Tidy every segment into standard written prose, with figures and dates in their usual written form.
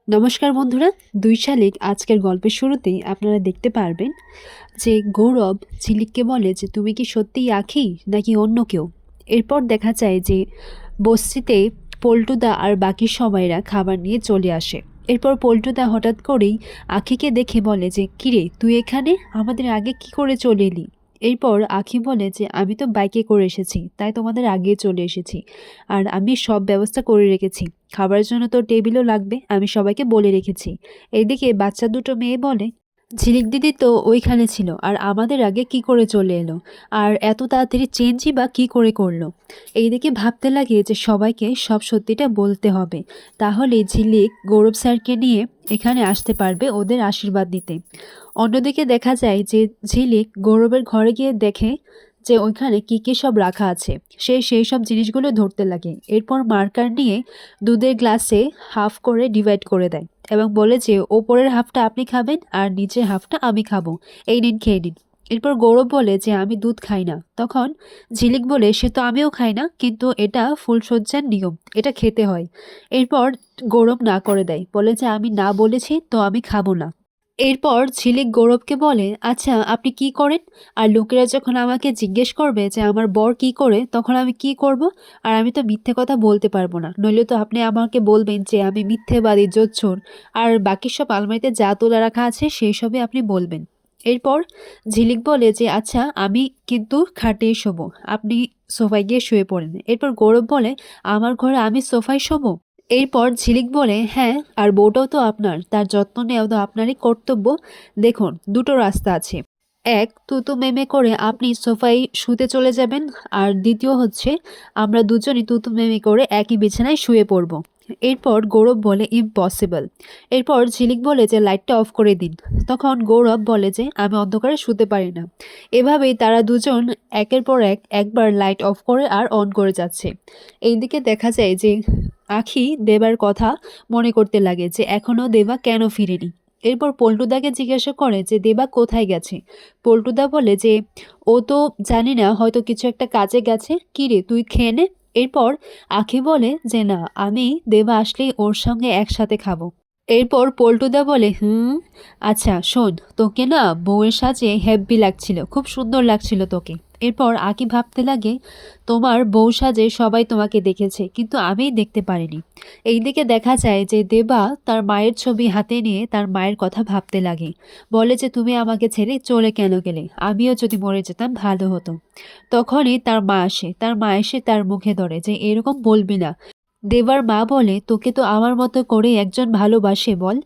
নমস্কার বন্ধুরা। ২ শালিক আজকের গল্পের শুরুতেই আপনারা দেখতে পারবেন যে গৌরব ঝিলিককে বলে যে, "তুমি কি সত্যিই আঁখি নাকি অন্য কেউ?" এরপর দেখা যায় যে বস্তিতে পল্টুদা আর বাকি সবাইরা খাবার নিয়ে চলে আসে। এরপর পল্টুদা হঠাৎ করেই আঁখিকে দেখে বলে যে, "কিরে তুই এখানে? আমাদের আগে কি করে চলে এলি?" এরপর আঁখি বলে যে, "আমি তো বাইকে করে এসেছি, তাই তোমাদের আগে চলে এসেছি। আর আমি সব ব্যবস্থা করে রেখেছি। খাবারের জন্য তো টেবিলও লাগবে, আমি সবাইকে বলে রেখেছি।" এইদিকে বাচ্চা দুটো মেয়ে বলে, "ঝিলিক দিদি তো ওইখানে ছিল, আর আমাদের আগে কি করে চলে এলো? আর এত তাড়াতাড়ি চেঞ্জই বা কি করে করলো?" এইদিকে ভাবতে লাগে যে সবাইকে সব সত্যিটা বলতে হবে, তাহলে ঝিলিক গৌরব স্যারকে নিয়ে এখানে আসতে পারবে ওদের আশীর্বাদ দিতে। অন্যদিকে দেখা যায় যে ঝিলিক গৌরবের ঘরে গিয়ে দেখে যে ওইখানে কি কি সব রাখা আছে। সে সেই সব জিনিসগুলো ধরতে লাগে। এরপর মার্কার নিয়ে দুধের গ্লাসে হাফ করে ডিভাইড করে দেয় এবং বলে যে ওপরের হাফটা আপনি খাবেন আর নিচের হাফটা আমি খাবো, এই নিন খেয়ে নিন। এরপর গৌরব বলে যে আমি দুধ খাই না। তখন ঝিলিক বলে সে তো আমিও খাই না, কিন্তু এটা ফুলশয্যার নিয়ম, এটা খেতে হয়। এরপর গৌরব না করে দেয়, বলে যে আমি না বলেছি তো আমি খাবো না। এরপর ঝিলিক গৌরবকে বলে, "আচ্ছা আপনি কি করেন? আর লোকেরা যখন আমাকে জিজ্ঞেস করবে যে আমার বর কি করে, তখন আমি কি করব? আর আমি তো মিথ্যে কথা বলতে পারবো না, নইলে তো আপনি আমাকে বলবেন যে আমি মিথ্যেবাদী, জোচ্চোর। আর বাকি সব আলমারিতে যা তোলা রাখা আছে সেই সবই আপনি বলবেন।" এরপর ঝিলিক বলে যে, "আচ্ছা আমি কিন্তু খাটেই শোবো, আপনি সোফায় গিয়ে শুয়ে পড়েন।" এরপর গৌরব বলে, "আমার ঘরে আমি সোফায় শোবো?" এরপর ঝিলিক বলে, "হ্যাঁ, আর বউটাও তো আপনার, তার যত্ন নেওয়া তো আপনারই কর্তব্য। দেখুন, দুটো রাস্তা আছে। এক, তুতু মেমে করে আপনি সোফায় শুতে চলে যাবেন, আর দ্বিতীয় হচ্ছে আমরা দুজনই তুতু মেমে করে একই বিছানায় শুয়ে পড়ব।" এরপর গৌরব বলে, "ইম্পসিবল।" এরপর ঝিলিক বলে যে লাইটটা অফ করে দিন। তখন গৌরব বলে যে আমি অন্ধকারে শুতে পারি না। এভাবেই তারা দুজন একের পর এক একবার লাইট অফ করে আর অন করে যাচ্ছে। এইদিকে দেখা যায় যে আখি দেবার কথা মনে করতে লাগে যে এখনো দেবা কেন ফিরেনি। এরপর পল্টুদাকে জিজ্ঞাসা করে যে দেবা কোথায় গেছে। পল্টুদা বলে যে ও তো জানি না, হয়তো কিছু একটা কাজে গেছে। কি রে তুই খেয়ে নে। এরপর আখি বলে যে না, আমি দেবা আসলেই ওর সঙ্গে একসাথে খাবো। এরপর পল্টুদা বলে, আচ্ছা শোন, তোকে না বউয়ের সাজে হেব্বি লাগছিল, খুব সুন্দর লাগছিল তোকে। এরপর আকি ভাবতে লাগে, তোমার বউ সাজে সবাই তোমাকে দেখেছে, কিন্তু আমিই দেখতে পারিনি। এইদিকে দেখা যায় যে দেবা তার মায়ের ছবি হাতে নিয়ে তার মায়ের কথা ভাবতে লাগে। বলে যে তুমি আমাকে ছেড়ে চলে কেন গেলে? আমিও যদি মরে যেতাম ভালো হতো। তখনই তার মা আসে, তার মা এসে তার মুখে ধরে যে এরকম বলবি না। দেবার মা বলে, তোকে তো আমার মতো করে একজন ভালোবাসে বল।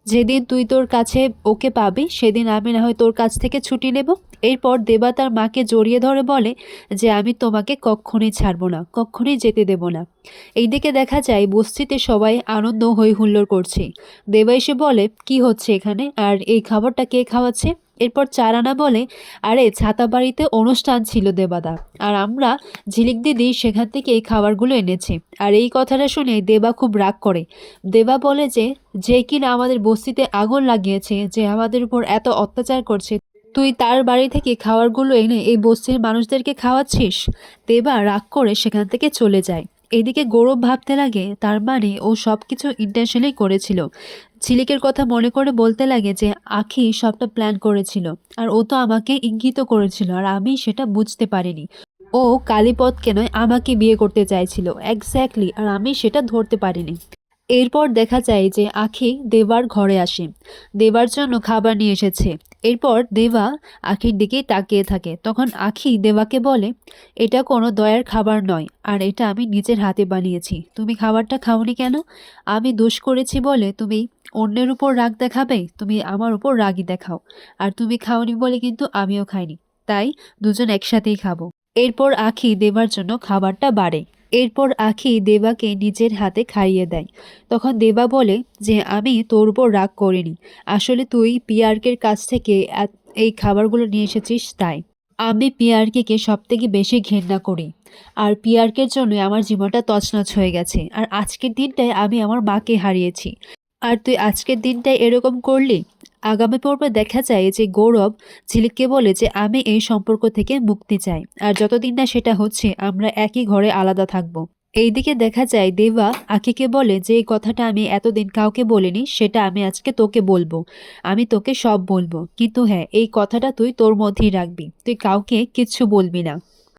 যেদিন তুই তোর কাছে ওকে পাবি সেদিন আমি না হয় তোর কাছ থেকে ছুটি নেব। এরপর দেবা তার মাকে জড়িয়ে ধরে বলে যে আমি তোমাকে কক্ষণই ছাড়বো না, কক্ষণই যেতে দেব না। এইদিকে দেখা যায় বস্তিতে সবাই আনন্দ হই হুল্লোড় করছে। দেবা এসে বলে, কি হচ্ছে এখানে, আর এই খাবারটা কে খাওয়াচ্ছে? এরপর চারানা বলে, আরে ছাতা বাড়িতে অনুষ্ঠান ছিল দেবাদা, আর আমরা ঝিলিক দিদি সেখান থেকে এই খাবারগুলো এনেছে। আর এই কথাটা শুনে দেবা খুব রাগ করে। দেবা বলে যে যে কিনা আমাদের বস্তিতে আগুন লাগিয়েছে, যে আমাদের উপর এত অত্যাচার করছে, তুই তার বাড়ি থেকে খাবারগুলো এনে এই বস্তির মানুষদেরকে খাওয়াচ্ছিস। দেবা রাগ করে সেখান থেকে চলে যায়। এদিকে গৌরব ভাবতে লাগে, তার মানে ও সবকিছু ইন্টেনশনালি করেছিল। ঝিলিকের কথা মনে করে বলতে লাগে যে আখি সবটা প্ল্যান করেছিল, আর ও তো আমাকে ইঙ্গিত করেছিল, আর আমি সেটা বুঝতে পারিনি। ও কালীপদকে নয় আমাকে বিয়ে করতে চাইছিল এক্স্যাক্টলি, আর আমি সেটা ধরতে পারিনি। এরপর দেখা যায় যে আখি দেবার ঘরে আসে, দেবার জন্য খাবার নিয়ে এসেছে। এরপর দেবা আখির দিকেই তাকিয়ে থাকে। তখন আখি দেবাকে বলে, এটা কোনো দয়ার খাবার নয়, আর এটা আমি নিজের হাতে বানিয়েছি। তুমি খাবারটা খাওনি কেন? আমি দোষ করেছি বলে তুমি অন্যের উপর রাগ দেখাবে? তুমি আমার উপর রাগই দেখাও। আর তুমি খাওনি বলে কিন্তু আমিও খাইনি, তাই দুজন একসাথেই খাবো। এরপর আখি দেবার জন্য খাবারটা বাড়ে। এরপর আখি দেবাকে নিজের হাতে খাইয়ে দেয়। তখন দেবা বলে যে আমি তোর উপর রাগ করিনি, আসলে তুই পিয়ার্কের কাছ থেকে এই খাবারগুলো নিয়ে এসেছিস তাই। আমি পিয়ার্কেকে সব থেকে বেশি ঘেন্না করি, আর পিয়ার্কের জন্য আমার জীবনটা তছনছ হয়ে গেছে। আর আজকের দিনটায় আমি আমার মাকে হারিয়েছি, আর তুই আজকের দিনটায় এরকম করলি। আগামী পর্বে দেখা যায় যে গৌরব ঝিলিককে বলে যে আমি এই সম্পর্ক থেকে মুক্তি চাই, আর যতদিন না সেটা হচ্ছে আমরা একই ঘরে আলাদা থাকবো। এইদিকে দেখা যায় দেবা আখিকে বলে যে এই কথাটা আমি এতদিন কাউকে বলিনি, সেটা আমি আজকে তোকে বলবো। আমি তোকে সব বলবো, কিন্তু হ্যাঁ এই কথাটা তুই তোর মধ্যেই রাখবি, তুই কাউকে কিচ্ছু বলবি না।